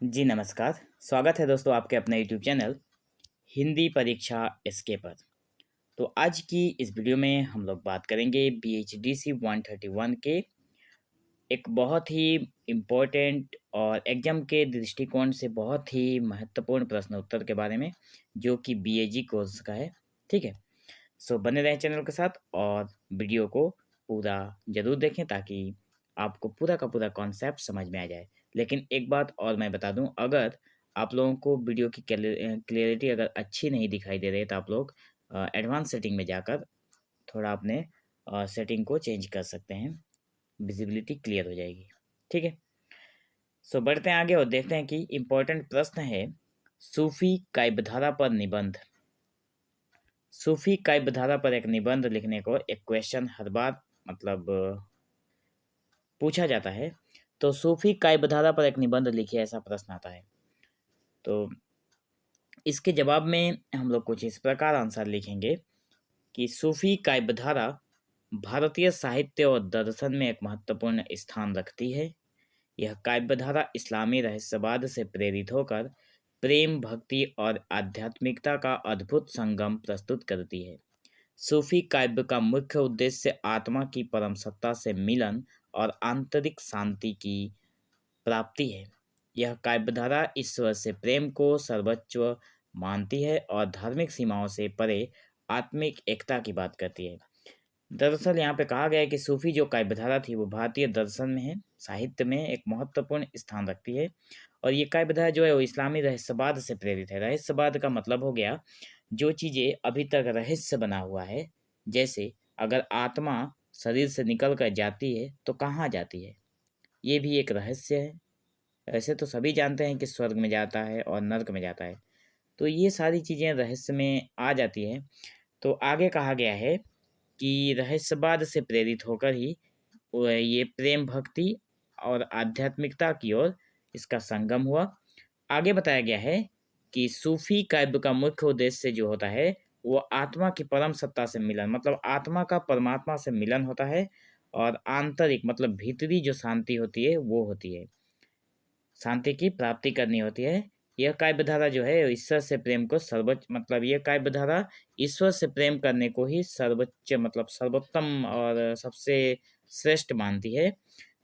जी नमस्कार। स्वागत है दोस्तों आपके अपने यूट्यूब चैनल हिंदी परीक्षा एसके पर। तो आज की इस वीडियो में हम लोग बात करेंगे बीएचडीसी 131 के एक बहुत ही इम्पोर्टेंट और एग्जाम के दृष्टिकोण से बहुत ही महत्वपूर्ण प्रश्न उत्तर के बारे में, जो कि बीएजी कोर्स का है। ठीक है। सो बने रहें चैनल के साथ और वीडियो को पूरा ज़रूर देखें ताकि आपको पूरा का पूरा कॉन्सेप्ट समझ में आ जाए। लेकिन एक बात और मैं बता दूं, अगर आप लोगों को वीडियो की क्लियरिटी अगर अच्छी नहीं दिखाई दे रही है तो आप लोग एडवांस सेटिंग में जाकर थोड़ा अपने सेटिंग को चेंज कर सकते हैं। विजिबिलिटी क्लियर हो जाएगी। ठीक है। सो बढ़ते हैं आगे और देखते हैं कि इम्पोर्टेंट प्रश्न है, सूफी काव्यधारा पर निबंध। सूफी काव्यधारा पर एक निबंध लिखने को एक क्वेश्चन हर बार मतलब पूछा जाता है। तो सूफी काव्यधारा पर एक निबंध लिखिए, ऐसा प्रश्न आता है। तो इसके जवाब में हम लोग कुछ इस प्रकार आंसर लिखेंगे कि सूफी काव्यधारा भारतीय साहित्य और दर्शन में एक महत्वपूर्ण स्थान रखती है। यह काव्यधारा इस्लामी रहस्यवाद से प्रेरित होकर प्रेम, भक्ति और आध्यात्मिकता का अद्भुत संगम प्रस्तुत करती है। सूफी काव्य का मुख्य उद्देश्य आत्मा की परम सत्ता से मिलन और आंतरिक शांति की प्राप्ति है। यह काव्यधारा ईश्वर से प्रेम को सर्वोच्च मानती है और धार्मिक सीमाओं से परे आत्मिक एकता की बात करती है। दरअसल यहाँ पे कहा गया है कि सूफी जो काव्यधारा थी वो भारतीय दर्शन में है, साहित्य में एक महत्वपूर्ण स्थान रखती है। और ये काव्यधारा जो है वो इस्लामी रहस्यवाद से प्रेरित है। रहस्यवाद का मतलब हो गया जो चीज़ें अभी तक रहस्य बना हुआ है, जैसे अगर आत्मा शरीर से निकल कर जाती है तो कहाँ जाती है, ये भी एक रहस्य है। ऐसे तो सभी जानते हैं कि स्वर्ग में जाता है और नर्क में जाता है, तो ये सारी चीज़ें रहस्य में आ जाती है। तो आगे कहा गया है कि रहस्यवाद से प्रेरित होकर ही ये प्रेम, भक्ति और आध्यात्मिकता की ओर इसका संगम हुआ। आगे बताया गया है कि सूफी काव्य का मुख्य उद्देश्य जो होता है वो आत्मा की परम सत्ता से मिलन, मतलब आत्मा का परमात्मा से मिलन होता है, और आंतरिक मतलब भीतरी जो शांति होती है वो होती है, शांति की प्राप्ति करनी होती है। यह काव्यधारा जो है ईश्वर से प्रेम को सर्वोच्च, मतलब यह काव्यधारा ईश्वर से प्रेम करने को ही सर्वोच्च मतलब सर्वोत्तम और सबसे श्रेष्ठ मानती है,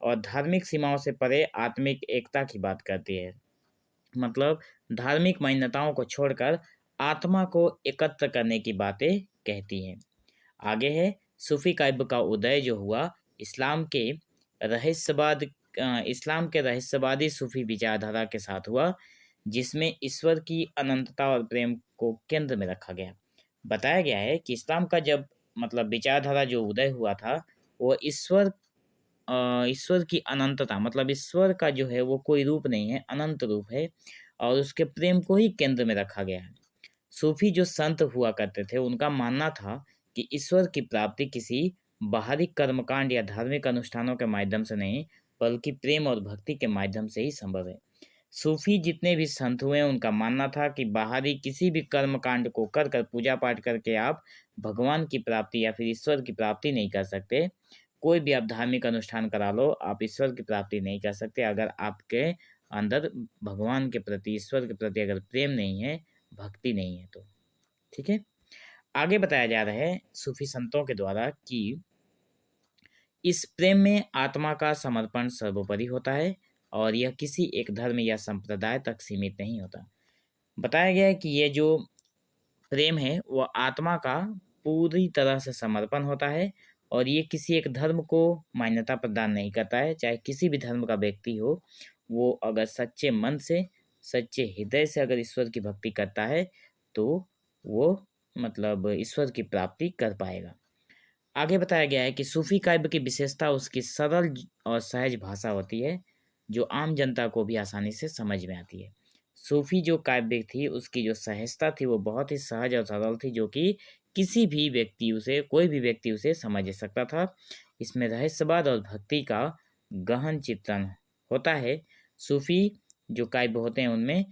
और धार्मिक सीमाओं से परे आत्मिक एकता की बात करती है। मतलब धार्मिक मान्यताओं को छोड़कर आत्मा को एकत्र करने की बातें कहती हैं। आगे है, सूफी काव्य का उदय जो हुआ इस्लाम के रहस्यवाद इस्लाम के रहस्यवादी सूफी विचारधारा के साथ हुआ, जिसमें ईश्वर की अनंतता और प्रेम को केंद्र में रखा गया। बताया गया है कि इस्लाम का जब मतलब विचारधारा जो उदय हुआ था वो ईश्वर की अनंतता, मतलब ईश्वर का जो है वो कोई रूप नहीं है, अनंत रूप है, और उसके प्रेम को ही केंद्र में रखा गया है। सूफी जो संत हुआ करते थे उनका मानना था कि ईश्वर की प्राप्ति किसी बाहरी कर्मकांड या धार्मिक अनुष्ठानों के माध्यम से नहीं, बल्कि प्रेम और भक्ति के माध्यम से ही संभव है। सूफी जितने भी संत हुए उनका मानना था कि बाहरी किसी भी कर्मकांड को कर कर, पूजा पाठ करके आप भगवान की प्राप्ति या फिर ईश्वर की प्राप्ति नहीं कर सकते। कोई भी आप धार्मिक अनुष्ठान करा लो, आप ईश्वर की प्राप्ति नहीं कर सकते अगर आपके अंदर भगवान के प्रति, ईश्वर के प्रति अगर प्रेम नहीं है, भक्ति नहीं है तो। ठीक है। आगे बताया जा रहा है सूफी संतों के द्वारा कि इस प्रेम में आत्मा का समर्पण सर्वोपरि होता है और यह किसी एक धर्म या संप्रदाय तक सीमित नहीं होता। बताया गया है कि ये जो प्रेम है वो आत्मा का पूरी तरह से समर्पण होता है, और ये किसी एक धर्म को मान्यता प्रदान नहीं करता है। चाहे किसी भी धर्म का व्यक्ति हो, वो अगर सच्चे मन से, सच्चे हृदय से अगर ईश्वर की भक्ति करता है तो वो मतलब ईश्वर की प्राप्ति कर पाएगा। आगे बताया गया है कि सूफी काव्य की विशेषता उसकी सरल और सहज भाषा होती है, जो आम जनता को भी आसानी से समझ में आती है। सूफी जो काव्य थी उसकी जो सहजता थी वो बहुत ही सहज और सरल थी, जो कि किसी भी व्यक्ति उसे, कोई भी व्यक्ति उसे समझ सकता था। इसमें रहस्यवाद और भक्ति का गहन चित्रण होता है। सूफी जो काव्य होते हैं उनमें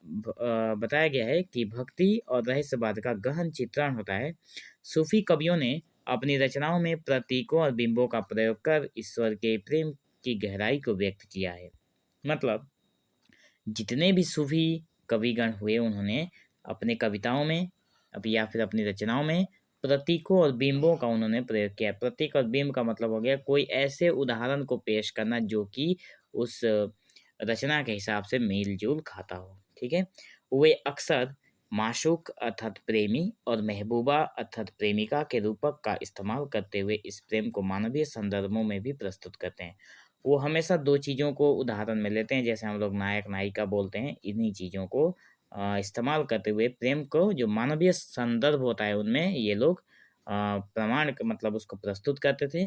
बताया गया है कि भक्ति और रहस्यवाद का गहन चित्रण होता है। सूफी कवियों ने अपनी रचनाओं में प्रतीकों और बिंबों का प्रयोग कर ईश्वर के प्रेम की गहराई को व्यक्त किया है। मतलब जितने भी सूफी कविगण हुए उन्होंने अपने कविताओं में या फिर अपनी रचनाओं में प्रतीकों और बिंबों का उन्होंने प्रयोग किया। प्रतीक और बिंब का मतलब हो गया कोई ऐसे उदाहरण को पेश करना जो कि उस रचना के हिसाब से मेल जोल खाता हो। ठीक है, वे अक्सर माशूक अर्थात प्रेमी और महबूबा अर्थात प्रेमिका के रूपक का इस्तेमाल करते हुए इस प्रेम को मानवीय संदर्भों में भी प्रस्तुत करते हैं। वो हमेशा दो चीज़ों को उदाहरण में लेते हैं, जैसे हम लोग नायक नायिका बोलते हैं, इन्हीं चीज़ों को इस्तेमाल करते हुए प्रेम को जो मानवीय संदर्भ होता है उनमें ये लोग प्रमाण मतलब उसको प्रस्तुत करते थे।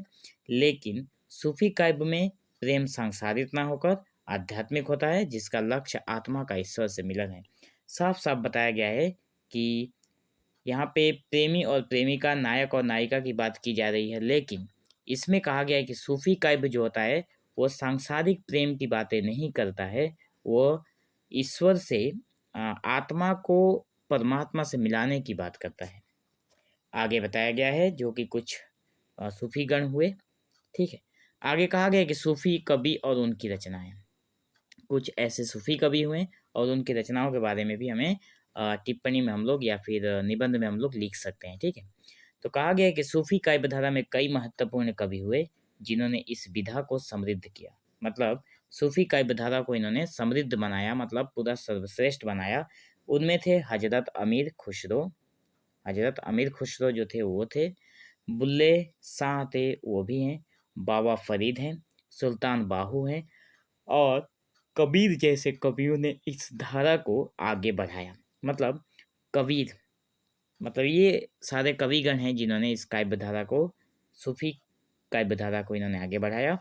लेकिन सूफी काव्य में प्रेम सांसारिक ना होकर आध्यात्मिक होता है, जिसका लक्ष्य आत्मा का ईश्वर से मिलन है। साफ साफ बताया गया है कि यहाँ पे प्रेमी और प्रेमिका, नायक और नायिका की बात की जा रही है, लेकिन इसमें कहा गया है कि सूफी काव्य जो होता है वो सांसारिक प्रेम की बातें नहीं करता है, वो ईश्वर से आत्मा को परमात्मा से मिलाने की बात करता है। आगे बताया गया है जो कि कुछ सूफी गण हुए। ठीक है, आगे कहा गया है कि सूफी कवि और उनकी रचनाएं। कुछ ऐसे सूफी कवि हुए और उनकी रचनाओं के बारे में भी हमें टिप्पणी में हम लोग या फिर निबंध में हम लोग लिख सकते हैं। ठीक है, तो कहा गया है कि सूफी काव्य धारा में कई महत्वपूर्ण कवि हुए जिन्होंने इस विधा को समृद्ध किया। मतलब सूफी काव्य धारा को इन्होंने समृद्ध बनाया, मतलब पूरा सर्वश्रेष्ठ बनाया। उनमें थे हजरत अमीर खुसरो। हजरत अमीर खुसरो जो थे वो थे, बुल्ले शाह थे वो भी हैं, बाबा फरीद हैं, सुल्तान बाहू हैं और कबीर जैसे कवियों ने इस धारा को आगे बढ़ाया। मतलब कबीर, मतलब ये सारे कविगण हैं जिन्होंने इस काव्य धारा को, सूफी काव्य धारा को इन्होंने आगे बढ़ाया।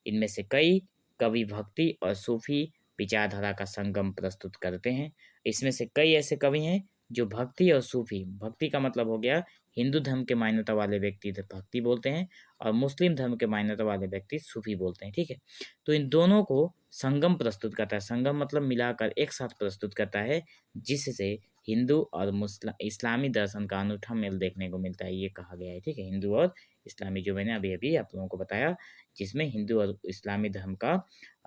इनमें से कई कवि भक्ति और सूफी विचारधारा का संगम प्रस्तुत करते हैं। इसमें से कई ऐसे कवि हैं जो भक्ति और सूफी, भक्ति का मतलब हो गया हिंदू धर्म के मान्यता वाले व्यक्ति भक्ति बोलते हैं और मुस्लिम धर्म के मान्यता वाले व्यक्ति सूफी बोलते हैं। ठीक है, तो इन दोनों को संगम प्रस्तुत करता है। संगम मतलब मिलाकर एक साथ प्रस्तुत करता है, जिससे हिंदू और इस्लामी दर्शन का अनूठा मेल देखने को मिलता है, ये कहा गया है। ठीक है, हिंदू और इस्लामी जो मैंने अभी अभी आप लोगों को बताया, जिसमें हिंदू और इस्लामी धर्म का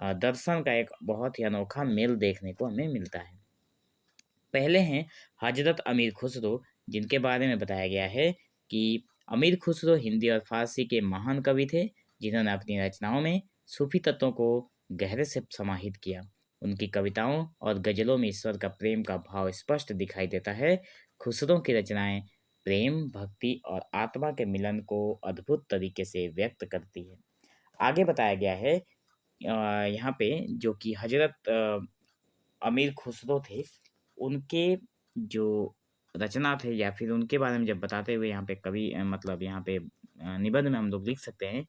दर्शन का एक बहुत ही अनोखा मेल देखने को हमें मिलता है। पहले हैं हजरत अमीर खुसरो, जिनके बारे में बताया गया है कि अमीर खुसरो हिंदी और फारसी के महान कवि थे जिन्होंने अपनी रचनाओं में सूफी तत्वों को गहरे से समाहित किया। उनकी कविताओं और गजलों में ईश्वर का प्रेम का भाव स्पष्ट दिखाई देता है। खुसरो की रचनाएं प्रेम, भक्ति और आत्मा के मिलन को अद्भुत तरीके से व्यक्त करती है। आगे बताया गया है यहाँ पे जो कि हजरत अमीर खुसरो थे, उनके जो रचना थे या फिर उनके बारे में जब बताते हुए यहाँ पे कवि मतलब यहाँ पे निबंध में हम लोग लिख सकते हैं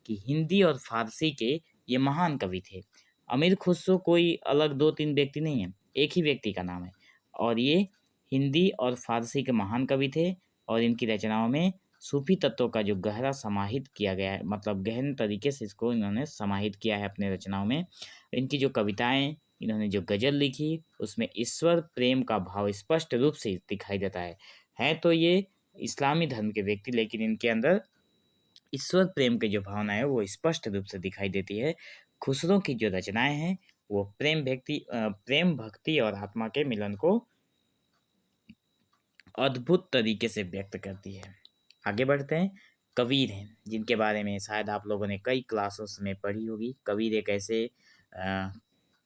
कि हिंदी और फारसी के ये महान कवि थे। अमीर खुसरो कोई अलग दो तीन व्यक्ति नहीं है, एक ही व्यक्ति का नाम है और ये हिंदी और फारसी के महान कवि थे और इनकी रचनाओं में सूफी तत्वों का जो गहरा समाहित किया गया है, मतलब गहन तरीके से इसको इन्होंने समाहित किया है अपने रचनाओं में। इनकी जो कविताएं, इन्होंने जो गज़ल लिखी, उसमें ईश्वर प्रेम का भाव स्पष्ट रूप से दिखाई देता है। हैं तो ये इस्लामी धर्म के व्यक्ति, लेकिन इनके अंदर ईश्वर प्रेम की जो भावना है वो स्पष्ट रूप से दिखाई देती है। खुसरो की जो रचनाएं हैं वो प्रेम, भक्ति और आत्मा के मिलन को अद्भुत तरीके से व्यक्त करती है। आगे बढ़ते हैं। कबीर हैं, जिनके बारे में शायद आप लोगों ने कई क्लासेस में पढ़ी होगी। कबीर एक ऐसे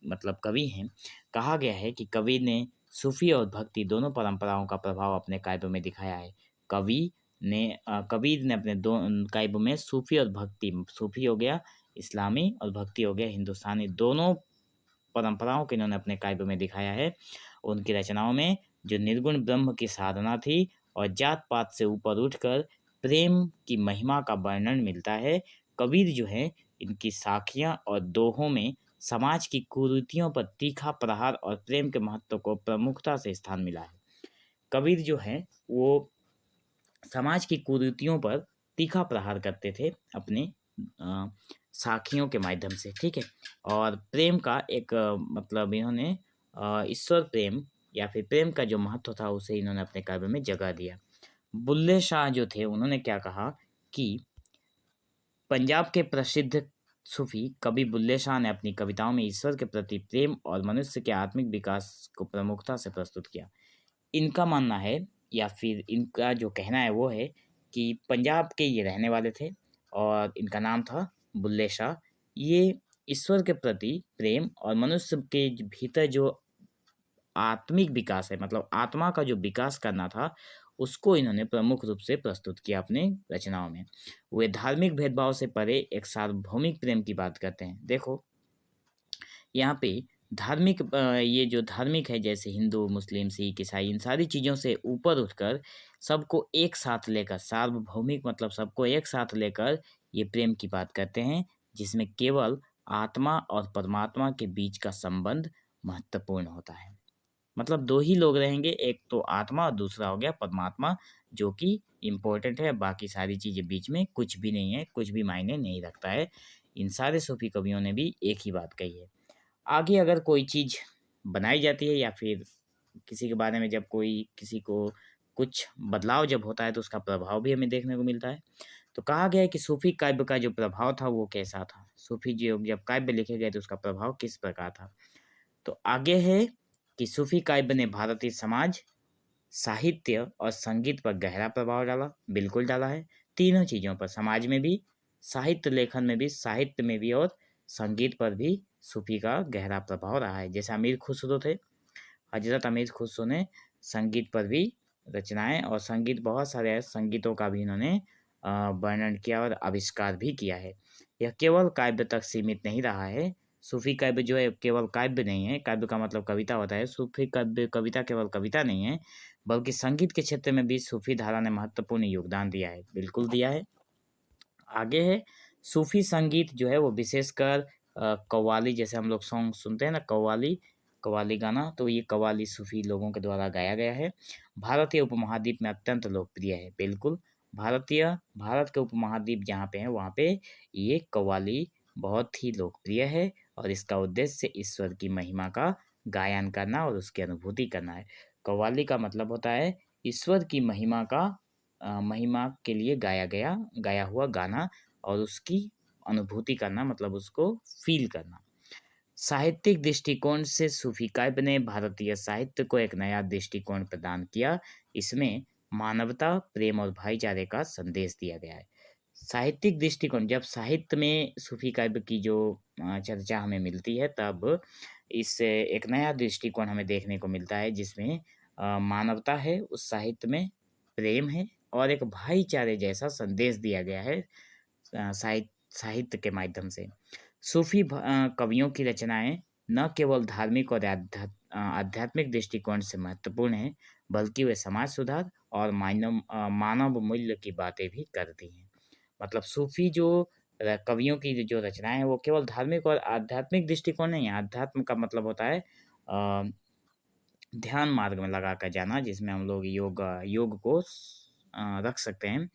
मतलब कवि हैं। कहा गया है कि कबीर ने सूफी और भक्ति दोनों परंपराओं का प्रभाव अपने काव्यों में दिखाया है। कबीर ने अपने दो काव्यों में सूफी और भक्ति, सूफी हो गया इस्लामी और भक्ति हो गया हिंदुस्तानी, दोनों परंपराओं को इन्होंने अपने काव्यों में दिखाया है। उनकी रचनाओं में जो निर्गुण ब्रह्म की साधना थी और जात पात से ऊपर उठकर प्रेम की महिमा का वर्णन मिलता है। कबीर जो है, इनकी साखियाँ और दोहों में समाज की कुरीतियों पर तीखा प्रहार और प्रेम के महत्व को प्रमुखता से स्थान मिला है। कबीर जो है वो समाज की कुरीतियों पर तीखा प्रहार करते थे अपने साखियों के माध्यम से। ठीक है, और प्रेम का एक मतलब इन्होंने ईश्वर प्रेम या फिर प्रेम का जो महत्व था उसे इन्होंने अपने काव्य में जगह दिया। बुल्ले शाह जो थे, उन्होंने क्या कहा कि पंजाब के प्रसिद्ध सूफी कवि बुल्ले शाह ने अपनी कविताओं में ईश्वर के प्रति प्रेम और मनुष्य के आत्मिक विकास को प्रमुखता से प्रस्तुत किया। इनका मानना है या फिर इनका जो कहना है वो है कि पंजाब के ये रहने वाले थे और इनका नाम था बुल्ले शाह। ये ईश्वर के प्रति प्रेम और मनुष्य के भीतर जो आत्मिक विकास है, मतलब आत्मा का जो विकास करना था, उसको इन्होंने प्रमुख रूप से प्रस्तुत किया अपने रचनाओं में। वे धार्मिक भेदभाव से परे एक सार्वभौमिक प्रेम की बात करते हैं। देखो यहाँ पे धार्मिक ये जो धार्मिक है जैसे हिंदू, मुस्लिम, सिख, ईसाई, इन सारी चीज़ों से ऊपर उठकर सबको एक साथ लेकर, सार्वभौमिक मतलब सबको एक साथ लेकर ये प्रेम की बात करते हैं, जिसमें केवल आत्मा और परमात्मा के बीच का संबंध महत्वपूर्ण होता है। मतलब 2 ही लोग रहेंगे, एक तो आत्मा और दूसरा हो गया परमात्मा, जो कि इम्पोर्टेंट है, बाकी सारी चीज़ें बीच में कुछ भी नहीं है, कुछ भी मायने नहीं रखता है। इन सारे सूफी कवियों ने भी एक ही बात कही है। आगे अगर कोई चीज़ बनाई जाती है या फिर किसी के बारे में जब कोई किसी को कुछ बदलाव जब होता है तो उसका प्रभाव भी हमें देखने को मिलता है। तो कहा गया है कि सूफी काव्य का जो प्रभाव था वो कैसा था? सूफी जो जब काव्य लिखे गए तो उसका प्रभाव किस प्रकार था? तो आगे है कि सूफी काव्य ने भारतीय समाज, साहित्य और संगीत पर गहरा प्रभाव डाला, बिल्कुल डाला है। तीनों चीज़ों पर, समाज में भी, साहित्य लेखन में भी, साहित्य में भी और संगीत पर भी सूफी का गहरा प्रभाव रहा है। जैसे अमीर खुसरो थे, हज़रत अमीर खुसरो ने संगीत पर भी रचनाएँ और संगीत बहुत सारे संगीतों का भी इन्होंने वर्णन किया और आविष्कार भी किया है। यह केवल काव्य तक सीमित नहीं रहा है। सूफी काव्य जो है केवल काव्य नहीं है, काव्य का मतलब कविता होता है। सूफी काव्य कविता केवल कविता नहीं है, बल्कि संगीत के क्षेत्र में भी सूफी धारा ने महत्वपूर्ण योगदान दिया है, बिल्कुल दिया है। आगे है सूफी संगीत जो है वो विशेषकर कव्वाली, जैसे हम लोग सॉन्ग सुनते हैं ना, कव्वाली कव्वाली गाना, तो ये कव्वाली सूफी लोगों के द्वारा गाया गया है। भारतीय उपमहाद्वीप में अत्यंत लोकप्रिय है, बिल्कुल। भारत के उपमहाद्वीप जहाँ पे है वहाँ पे ये कव्वाली बहुत ही लोकप्रिय है और इसका उद्देश्य ईश्वर की महिमा का गायन करना और उसकी अनुभूति करना है। कव्वाली का मतलब होता है ईश्वर की महिमा का महिमा के लिए गाया हुआ गाना और उसकी अनुभूति करना, मतलब उसको फ़ील करना। साहित्यिक दृष्टिकोण से सूफी काव्य ने भारतीय साहित्य को एक नया दृष्टिकोण प्रदान किया। इसमें मानवता, प्रेम और भाईचारे का संदेश दिया गया है। साहित्यिक दृष्टिकोण, जब साहित्य में सूफी काव्य की जो चर्चा हमें मिलती है तब इससे एक नया दृष्टिकोण हमें देखने को मिलता है, जिसमें मानवता है, उस साहित्य में प्रेम है और एक भाईचारे जैसा संदेश दिया गया है साहित्य के माध्यम से। कवियों की रचनाएं न केवल धार्मिक और आध्यात्मिक दृष्टिकोण से महत्वपूर्ण हैं, बल्कि वे समाज सुधार और मानव मूल्य की बातें भी करती हैं। मतलब सूफी जो कवियों की जो रचनाएं हैं वो केवल धार्मिक और आध्यात्मिक दृष्टिकोण नहीं है। अध्यात्म का मतलब होता है ध्यान मार्ग में लगा कर जाना, जिसमें हम लोग योग को रख सकते हैं।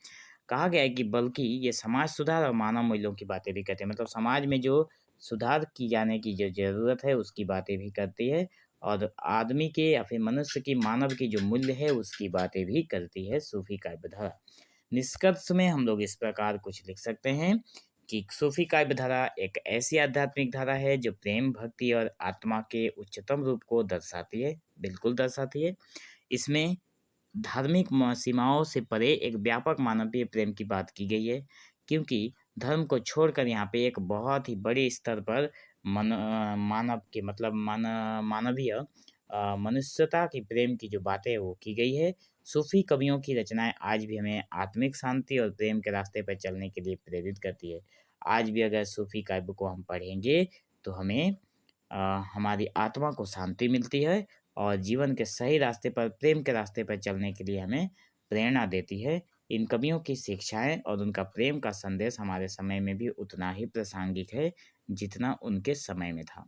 कहा गया है कि बल्कि ये समाज सुधार और मानव मूल्यों की बातें भी करते हैं, मतलब समाज में जो सुधार की जाने की जो ज़रूरत है उसकी बातें भी करती है और आदमी के या फिर मनुष्य की, मानव की जो मूल्य है उसकी बातें भी करती है सूफी काव्य धारा। निष्कर्ष में हम लोग इस प्रकार कुछ लिख सकते हैं कि सूफी काव्य धारा एक ऐसी आध्यात्मिक धारा है जो प्रेम, भक्ति और आत्मा के उच्चतम रूप को दर्शाती है, बिल्कुल दर्शाती है। इसमें धार्मिक सीमाओं से परे एक व्यापक मानवीय प्रेम की बात की गई है, क्योंकि धर्म को छोड़कर यहाँ पे एक बहुत ही बड़े स्तर पर मानव के मतलब मानवीय मनुष्यता की प्रेम की जो बातें हैं वो की गई है। सूफी कवियों की रचनाएं आज भी हमें आत्मिक शांति और प्रेम के रास्ते पर चलने के लिए प्रेरित करती है। आज भी अगर सूफी काव्य को हम पढ़ेंगे तो हमें हमारी आत्मा को शांति मिलती है और जीवन के सही रास्ते पर, प्रेम के रास्ते पर चलने के लिए हमें प्रेरणा देती है। इन कवियों की शिक्षाएं और उनका प्रेम का संदेश हमारे समय में भी उतना ही प्रासंगिक है जितना उनके समय में था।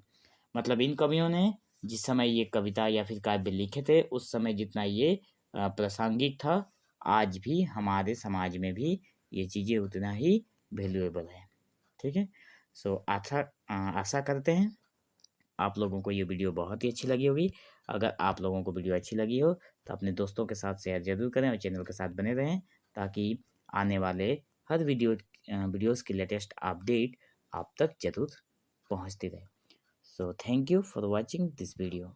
मतलब इन कवियों ने जिस समय ये कविता या फिर काव्य लिखे थे उस समय जितना ये प्रासंगिक था, आज भी हमारे समाज में भी ये चीज़ें उतना ही वैल्यूएबल है। ठीक है? सो आशा करते हैं आप लोगों को ये वीडियो बहुत ही अच्छी लगी होगी। अगर आप लोगों को वीडियो अच्छी लगी हो तो अपने दोस्तों के साथ शेयर ज़रूर करें और चैनल के साथ बने रहें, ताकि आने वाले हर वीडियोज़ की लेटेस्ट अपडेट आप तक ज़रूर पहुँचती रहे। So thank you for watching this video.